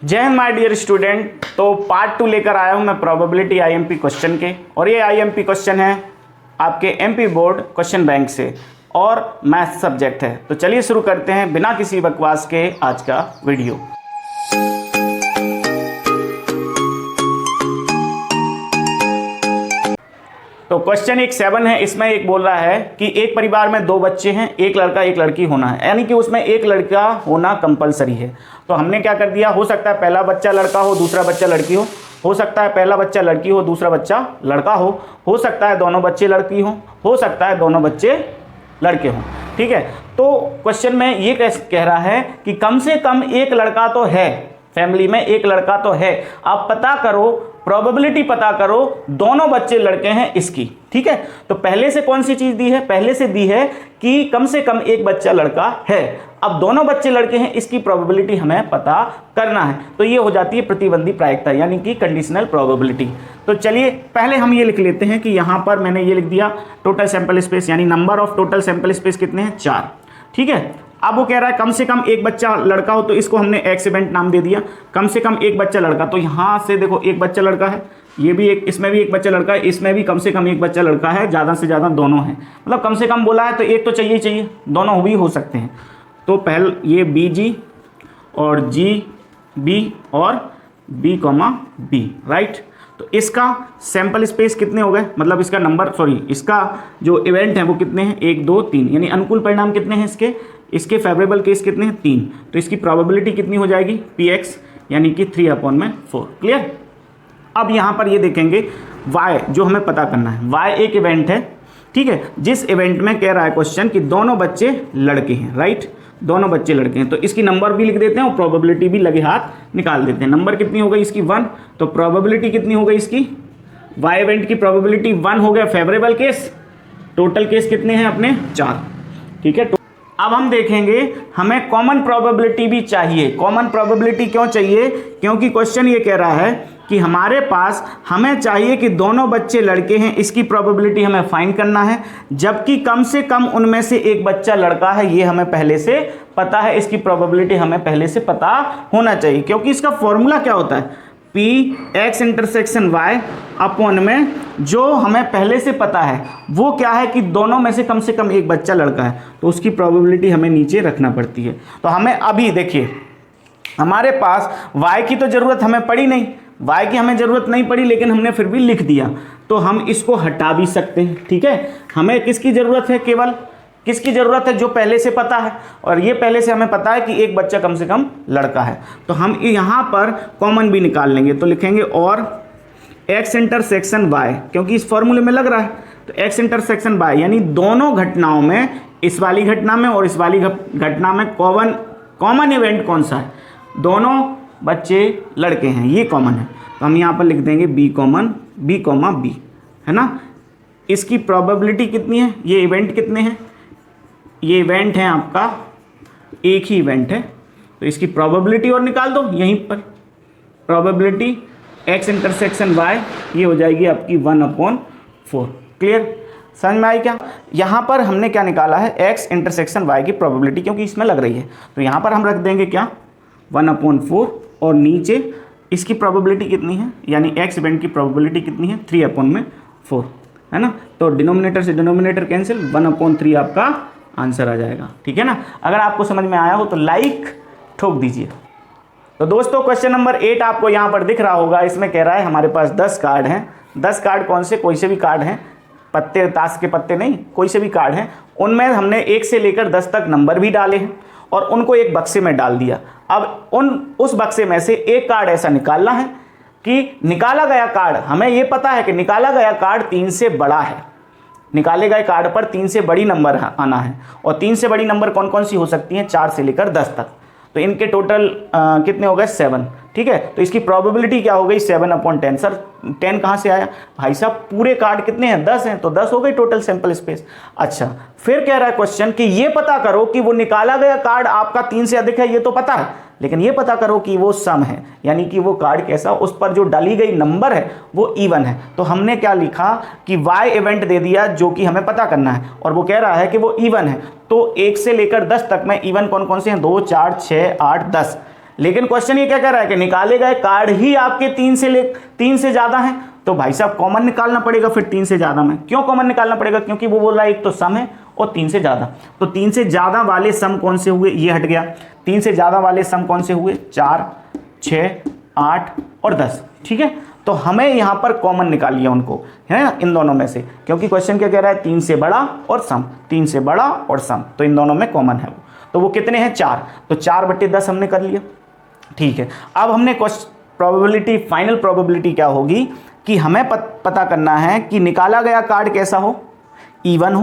जय Hind my dear student. तो part 2 लेकर आया हूं मैं प्रोबेबिलिटी आईएमपी क्वेश्चन के, और ये आईएमपी क्वेश्चन है आपके एमपी बोर्ड क्वेश्चन बैंक से और मैथ सब्जेक्ट है। तो चलिए शुरू करते हैं बिना किसी बकवास के आज का वीडियो। तो क्वेश्चन 7 है। इसमें एक बोल रहा है कि एक परिवार में 2 बच्चे हैं, एक लड़का एक लड़की होना है, यानी कि उसमें एक लड़का होना कंपलसरी है। तो हमने क्या कर दिया, हो सकता है पहला बच्चा लड़का हो दूसरा बच्चा लड़की हो सकता है पहला बच्चा लड़की हो दूसरा बच्चा लड़का हो सकता है दोनों बच्चे लड़की हो सकता है दोनों बच्चे लड़के हों। ठीक है, तो क्वेश्चन में ये कह रहा है कि कम से कम एक लड़का तो है, फैमिली में एक लड़का तो है। आप पता करो, प्रोबेबिलिटी पता करो दोनों बच्चे लड़के हैं इसकी। ठीक है, तो पहले से कौन सी चीज दी है, पहले से दी है कि कम से कम एक बच्चा लड़का है। अब दोनों बच्चे लड़के हैं, इसकी प्रोबेबिलिटी हमें पता करना है। तो ये हो जाती है प्रतिबंधी प्रायिकता, यानी कि कंडीशनल प्रोबेबिलिटी। तो चलिए पहले हम ये लिख लेते हैं कि यहां पर मैंने ये लिख दिया टोटल सैंपल स्पेस, यानी number of total sample space कितने हैं, 4। ठीक है, अब वो कह रहा है कम से कम एक बच्चा लड़का हो, तो इसको हमने एक्स इवेंट नाम दे दिया। कम से कम एक बच्चा लड़का, तो यहां से देखो एक बच्चा लड़का है, ये भी एक, इसमें भी एक बच्चा लड़का है, इसमें भी कम से कम एक बच्चा लड़का है, ज़्यादा से ज़्यादा दोनों हैं। मतलब कम से कम बोला है तो एक तो चाहिए चाहिए, दोनों भी हो सकते हैं। तो पहले ये बी जी और जी बी और बी कॉमा बी, राइट। तो इसका सैंपल स्पेस कितने हो गए, मतलब इसका नंबर, सॉरी इसका जो इवेंट है वो कितने हैं, 1 2 3, यानी अनुकूल परिणाम कितने हैं इसके फेवरेबल केस कितने हैं, 3। तो इसकी प्रोबेबिलिटी कितनी हो जाएगी, px, यानी कि 3/4। क्लियर। अब यहाँ पर ये देखेंगे y जो हमें पता करना है, y एक इवेंट है। ठीक है, जिस इवेंट में कह रहा है क्वेश्चन कि दोनों बच्चे लड़के हैं, राइट, दोनों बच्चे लड़के हैं। तो इसकी नंबर भी लिख देते हैं और प्रोबेबिलिटी भी लगे हाथ निकाल देते हैं। नंबर कितनी हो गई इसकी, 1। तो प्रोबेबिलिटी कितनी हो गई इसकी, y इवेंट की प्रोबेबिलिटी 1 हो गया फेवरेबल केस। टोटल केस कितने हैं अपने, 4। ठीक है, अब हम देखेंगे हमें कॉमन प्रोबेबिलिटी भी चाहिए। कॉमन प्रोबेबिलिटी क्यों चाहिए, क्योंकि क्वेश्चन ये कह रहा है कि हमारे पास हमें चाहिए कि दोनों बच्चे लड़के हैं, इसकी प्रोबेबिलिटी हमें फाइंड करना है, जबकि कम से कम उनमें से एक बच्चा लड़का है, ये हमें पहले से पता है। इसकी प्रोबेबिलिटी हमें पहले से पता होना चाहिए, क्योंकि इसका फॉर्मूला क्या होता है, P X intersection Y upon में जो हमें पहले से पता है वो क्या है कि दोनों में से कम एक बच्चा लड़का है, तो उसकी प्रोबेबिलिटी हमें नीचे रखना पड़ती है। तो हमें अभी देखिए हमारे पास y की तो ज़रूरत हमें पड़ी नहीं, y की हमें ज़रूरत नहीं पड़ी, लेकिन हमने फिर भी लिख दिया, तो हम इसको हटा भी सकते हैं। ठीक है, हमें किसकी ज़रूरत है, केवल किसकी ज़रूरत है, जो पहले से पता है, और ये पहले से हमें पता है कि एक बच्चा कम से कम लड़का है। तो हम यहाँ पर कॉमन भी निकाल लेंगे, तो लिखेंगे और x इंटरसेक्शन y, क्योंकि इस फॉर्मूले में लग रहा है, तो x इंटरसेक्शन y, यानी दोनों घटनाओं में, इस वाली घटना में और इस वाली घटना में कॉमन इवेंट कौन सा है, दोनों बच्चे लड़के हैं, ये कॉमन है। तो हम यहाँ पर लिख देंगे b common, b comma b, है ना। इसकी प्रोबेबिलिटी कितनी है, ये इवेंट कितने हैं, ये इवेंट है आपका एक ही इवेंट है, तो इसकी प्रोबेबिलिटी और निकाल दो यहीं पर। प्रोबेबिलिटी x इंटरसेक्शन y ये हो जाएगी आपकी 1/4। क्लियर, समझ में आई क्या। यहाँ पर हमने क्या निकाला है, x इंटरसेक्शन y की प्रोबेबिलिटी, क्योंकि इसमें लग रही है, तो यहाँ पर हम रख देंगे क्या, 1/4, और नीचे इसकी प्रोबेबिलिटी कितनी है, यानी x इवेंट की प्रोबेबिलिटी कितनी है, 3/4, है ना। तो डिनोमिनेटर से डिनोमिनेटर कैंसिल, 1/3 आपका आंसर आ जाएगा। ठीक है ना। अगर आपको समझ में आया हो तो लाइक ठोक दीजिए। तो दोस्तों क्वेश्चन नंबर 8 आपको यहाँ पर दिख रहा होगा, इसमें कह रहा है हमारे पास 10 कार्ड हैं। 10 कार्ड कौन से, कोई से भी कार्ड हैं, पत्ते ताश के पत्ते नहीं, कोई से भी कार्ड हैं। उनमें हमने 1 से लेकर 10 तक नंबर भी डाले हैं और उनको एक बक्से में डाल दिया। अब उस बक्से में से एक कार्ड ऐसा निकालना है कि निकाला गया कार्ड, हमें ये पता है कि निकाला गया कार्ड 3 से बड़ा है, निकाले गए कार्ड पर 3 से बड़ी नंबर आना है, और 3 से बड़ी नंबर कौन कौन सी हो सकती हैं, 4 से लेकर 10 तक। तो इनके टोटल कितने हो गए, 7। ठीक है, तो इसकी प्रोबेबिलिटी क्या हो गई, 7/10। सर 10 कहाँ से आया, भाई साहब पूरे कार्ड कितने हैं, 10 हैं, तो 10 हो गई टोटल सैंपल स्पेस। अच्छा, फिर कह रहा है क्वेश्चन कि ये पता करो कि वो निकाला गया कार्ड आपका 3 से अधिक है, ये तो पता है, लेकिन ये पता करो कि वो सम है, यानी कि वो कार्ड कैसा, उस पर जो डाली गई नंबर है वो इवन है। तो हमने क्या लिखा कि y इवेंट दे दिया जो कि हमें पता करना है, और वो कह रहा है कि वो इवन है। तो 1 से लेकर 10 तक में इवन कौन कौन से हैं, 2 4 6 8 10, लेकिन क्वेश्चन ये क्या कह रहा है कि निकाले गए कार्ड ही आपके 3 से ज़्यादा हैं, तो भाई साहब कॉमन निकालना पड़ेगा फिर 3 से ज़्यादा में। क्यों कॉमन निकालना पड़ेगा? क्योंकि वो बोल रहा है एक तो सम है और 3 से ज़्यादा। तो 3 से ज़्यादा वाले सम कौन से हुए? ये हट गया। 3 से ज़्यादा वाले सम कौन से हुए? 4, 6, 8 और 10। ठीक है, तो हमें यहाँ पर कॉमन निकाल लिया उनको, है ना, इन दोनों में से, क्योंकि क्वेश्चन क्या कह रहा है? 3 से बड़ा और सम, 3 से बड़ा और सम, तो इन दोनों में कॉमन है वो। तो वो कितने हैं? 4। तो 4/10 हमने कर लिया। ठीक है, अब हमने प्रोबेबिलिटी, फाइनल प्रोबेबिलिटी क्या होगी कि हमें पता करना है कि निकाला गया कार्ड कैसा हो? इवन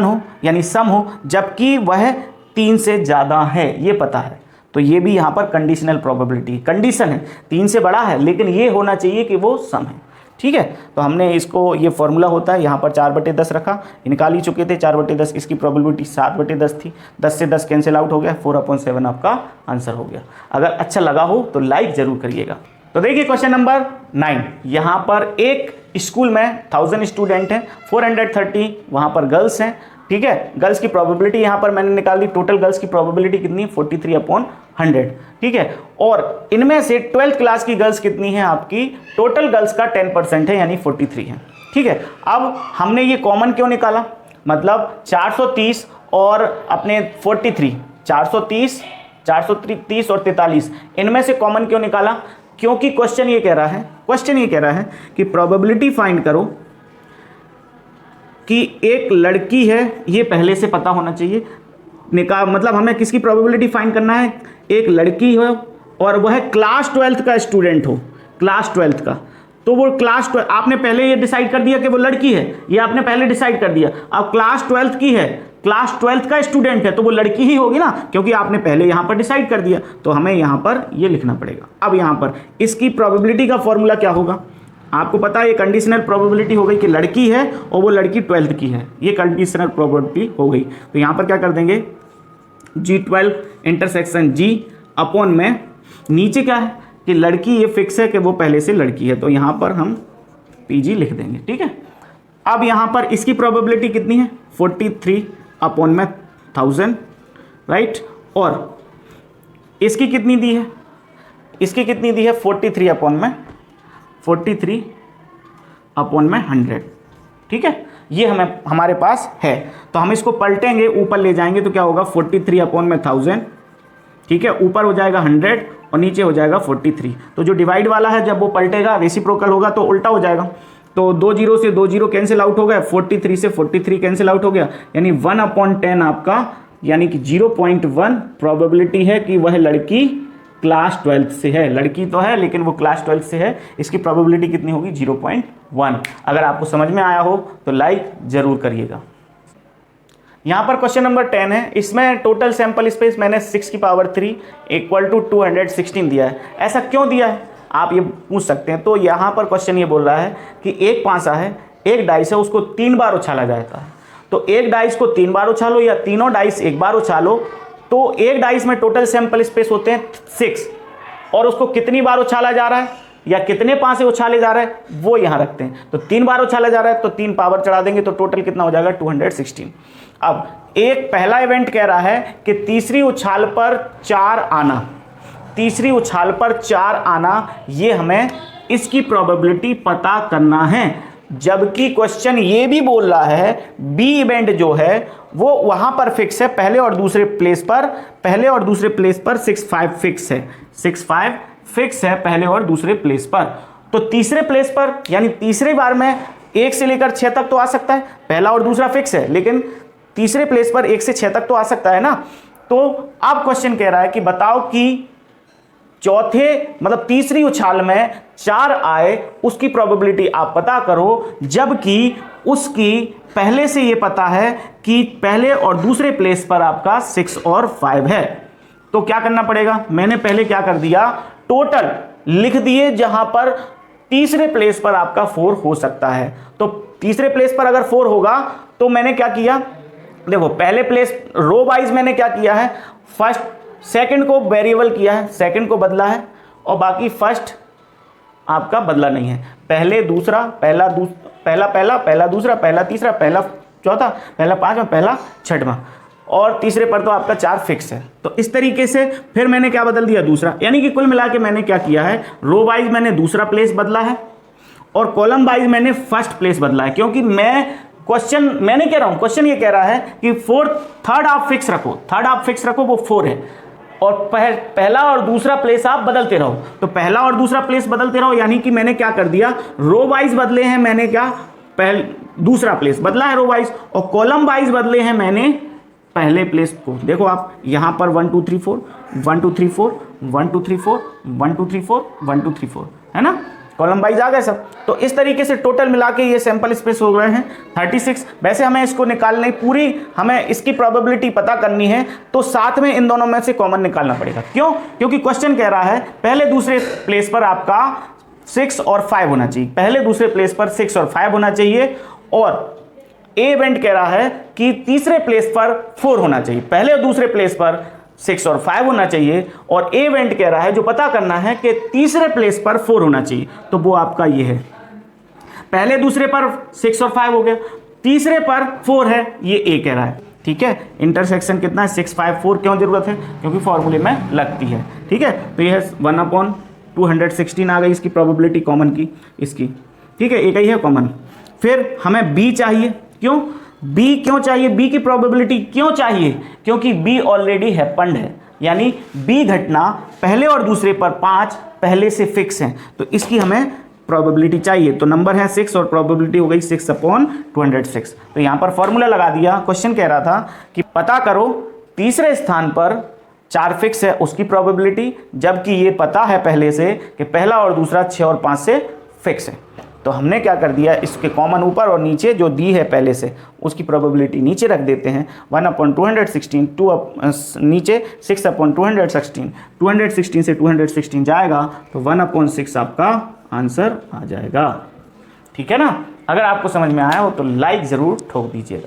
हो यानी सम हो, जबकि वह 3 से ज़्यादा है, ये पता है। तो ये भी यहाँ पर कंडीशनल प्रोबेबिलिटी, कंडीशन है, 3 से बड़ा है लेकिन ये होना चाहिए कि वो सम है। ठीक है, तो हमने इसको, ये फॉर्मूला होता है, यहाँ पर 4/10 रखा, निकाल ही चुके थे 4/10, इसकी प्रोबेबिलिटी 7/10 थी, 10 से 10 कैंसिल आउट हो गया, 4/7 आपका आंसर हो गया। अगर अच्छा लगा हो तो लाइक जरूर करिएगा। तो देखिए क्वेश्चन नंबर 9, यहाँ पर एक स्कूल में 1000 स्टूडेंट हैं, 430 वहाँ पर गर्ल्स हैं। ठीक है, गर्ल्स की प्रोबेबिलिटी यहाँ पर मैंने निकाल दी, टोटल गर्ल्स की प्रोबेबिलिटी कितनी है? 43/100। ठीक है, और इनमें से 12th क्लास की गर्ल्स कितनी है आपकी? टोटल गर्ल्स का 10% है, यानी 43 है। ठीक है, अब हमने ये कॉमन क्यों निकाला? मतलब 430 और अपने 43, 430 और 43, इनमें से कॉमन क्यों निकाला? क्योंकि क्वेश्चन ये कह रहा है कि प्रोबेबिलिटी फाइंड करो कि एक लड़की है, ये पहले से पता होना चाहिए। मतलब हमें किसकी प्रोबेबिलिटी फाइंड करना है? एक लड़की हो और वह क्लास 12th का स्टूडेंट हो, क्लास 12th का। तो वो क्लास 12, आपने पहले ये डिसाइड कर दिया कि वो लड़की है, ये आपने पहले डिसाइड कर दिया। अब क्लास 12th की है, क्लास 12th का स्टूडेंट है, तो वो लड़की ही होगी ना, क्योंकि आपने पहले यहाँ पर डिसाइड कर दिया। तो हमें यहाँ पर ये लिखना पड़ेगा। अब यहाँ पर इसकी प्रोबेबिलिटी का फॉर्मूला क्या होगा? आपको पता है ये कंडीशनल प्रोबेबिलिटी हो गई कि लड़की है और वो लड़की 12th की है, ये कंडीशनल प्रोबेबिलिटी हो गई। तो यहाँ पर क्या कर देंगे? G12 इंटरसेक्शन G अपॉन में, नीचे क्या है कि लड़की, ये फिक्स है कि वो पहले से लड़की है, तो यहाँ पर हम PG लिख देंगे। ठीक है, अब यहाँ पर इसकी प्रोबेबिलिटी कितनी है? 43/1000, राइट। और इसकी कितनी दी है? इसकी कितनी दी है? 43/100। ठीक है, ये हमारे पास है। तो हम इसको पलटेंगे, ऊपर ले जाएंगे तो क्या होगा? 43/1000। ठीक है, ऊपर हो जाएगा 100 और नीचे हो जाएगा 43। तो जो डिवाइड वाला है जब वो पलटेगा, रेसिप्रोकल होगा, तो उल्टा हो जाएगा। तो 2 0 से 2 0 कैंसिल आउट हो गया, 43 से 43 कैंसिल आउट हो गया, यानी 1/10 आपका, यानी कि 0.1 प्रोबेबिलिटी है कि वह लड़की क्लास 12th से है। लड़की तो है लेकिन वो क्लास 12th से है। इसकी प्रोबेबिलिटी कितनी होगी? 0.1। अगर आपको समझ में आया हो तो लाइक जरूर करिएगा। यहाँ पर क्वेश्चन नंबर 10 है, इसमें टोटल सैंपल स्पेस मैंने 6⁻³ = 216 दिया है। ऐसा क्यों दिया है आप ये पूछ सकते हैं। तो यहाँ पर क्वेश्चन ये बोल रहा है कि एक पासा है, एक डाइस है, उसको 3 बार उछाला जाता है। तो एक डाइस को 3 बार उछालो या तीनों डाइस एक बार उछालो, तो एक डाइस में टोटल सैंपल स्पेस होते हैं 6, और उसको कितनी बार उछाला जा रहा है या कितने पासे उछाले जा रहे हैं वो यहाँ रखते हैं। तो 3 बार उछाला जा रहा है तो 3 पावर चढ़ा देंगे, तो टोटल कितना हो जाएगा? 216। अब एक पहला इवेंट कह रहा है कि तीसरी उछाल पर 4 आना, तीसरी उछाल पर 4 आना, ये हमें इसकी प्रोबेबिलिटी पता करना है। जबकि क्वेश्चन ये भी बोल रहा है बी इवेंट जो है वो वहां पर फिक्स है, पहले और दूसरे प्लेस पर 65 फिक्स है, 65 फिक्स है पहले और दूसरे प्लेस पर। तो तीसरे प्लेस पर, यानी तीसरी बार में 1 से लेकर 6 तक तो आ सकता है, पहला और दूसरा फिक्स है, लेकिन तीसरे प्लेस पर 1 से 6 तक तो आ सकता है ना। तो अब क्वेश्चन कह रहा है कि बताओ कि चौथे, मतलब तीसरी उछाल में 4 आए, उसकी प्रोबेबिलिटी आप पता करो, जबकि उसकी पहले से ये पता है कि पहले और दूसरे प्लेस पर आपका 6 और 5 है। तो क्या करना पड़ेगा? मैंने पहले क्या कर दिया, टोटल लिख दिए, जहां पर तीसरे प्लेस पर आपका 4 हो सकता है। तो तीसरे प्लेस पर अगर 4 होगा तो मैंने क्या किया, देखो पहले प्लेस रो वाइज मैंने क्या किया है, फर्स्ट सेकंड को वेरिएबल किया है, सेकंड को बदला है, और बाकी फर्स्ट आपका बदला नहीं है। पहले दूसरा, पहला पहला पहला दूसरा, पहला तीसरा, पहला चौथा, पहला पांचवा, पहला छठवां। और तीसरे पर तो आपका 4 फिक्स है। तो इस तरीके से फिर मैंने क्या बदल दिया, दूसरा, यानी कि कुल मिला के मैंने क्या किया है, रो वाइज मैंने दूसरा प्लेस बदला है और कॉलम वाइज मैंने फर्स्ट प्लेस बदला है, क्योंकि मैंने कह रहा हूं, क्वेश्चन ये कह रहा है कि थर्ड आप फिक्स रखो, थर्ड आप फिक्स रखो, वो 4 है, और पहला और दूसरा प्लेस आप बदलते रहो। तो पहला और दूसरा प्लेस बदलते रहो, यानी कि मैंने क्या कर दिया, रो वाइज बदले हैं मैंने, क्या दूसरा प्लेस बदला है रो वाइज, और कॉलम वाइज बदले हैं मैंने पहले प्लेस को। देखो आप यहां पर 1 2 3 4 1 2 3 4 1 2 3 4 1 2 3 4 1 2 3 4, है ना, कॉलम वाइज आ गए सब। तो इस तरीके से टोटल मिला के ये सैंपल स्पेस हो गए हैं 36। वैसे हमें इसको निकालने पूरी, हमें इसकी प्रोबेबिलिटी पता करनी है, तो साथ में इन दोनों में से कॉमन निकालना पड़ेगा। क्यों? क्योंकि क्वेश्चन कह रहा है पहले दूसरे प्लेस पर आपका 6 और 5 होना चाहिए, पहले दूसरे प्लेस पर 6 और 5 होना चाहिए, और ए इवेंट कह रहा है कि तीसरे प्लेस पर 4 होना चाहिए, पहले और दूसरे प्लेस पर 6 और 5 होना चाहिए, और ए इवेंट कह रहा है जो पता करना है कि तीसरे प्लेस पर 4 होना चाहिए, तो वो आपका ये है, पहले दूसरे पर 6 और 5 हो गया, तीसरे पर 4 है, ये ए कह रहा है। ठीक है, इंटरसेक्शन कितना है, 6 5 4, क्यों जरूरत है, क्योंकि फॉर्मूले में लगती है। ठीक है, तो ये 1/216 आ गई इसकी प्रोबेबिलिटी कॉमन की इसकी। ठीक है, एक ही है कॉमन। फिर हमें बी चाहिए, क्यों बी क्यों चाहिए, बी की प्रोबेबिलिटी क्यों चाहिए, क्योंकि बी ऑलरेडी हैपेंड है, यानी बी घटना पहले और दूसरे पर 5 पहले से फिक्स हैं, तो इसकी हमें प्रोबेबिलिटी चाहिए। तो नंबर है 6 और प्रोबेबिलिटी हो गई 6/206। तो यहां पर फॉर्मूला लगा दिया। क्वेश्चन कह रहा था कि पता करो तीसरे स्थान पर 4 फिक्स है उसकी प्रोबेबिलिटी, जबकि ये पता है पहले से कि पहला और दूसरा 6 और 5 से फिक्स है। तो हमने क्या कर दिया, इसके कॉमन ऊपर और नीचे जो दी है पहले से उसकी प्रोबेबिलिटी नीचे रख देते हैं। 1/216 नीचे 6/216, 216 से 216 जाएगा तो 1/6 आपका आंसर आ जाएगा। ठीक है ना, अगर आपको समझ में आया हो तो लाइक ज़रूर ठोक दीजिएगा।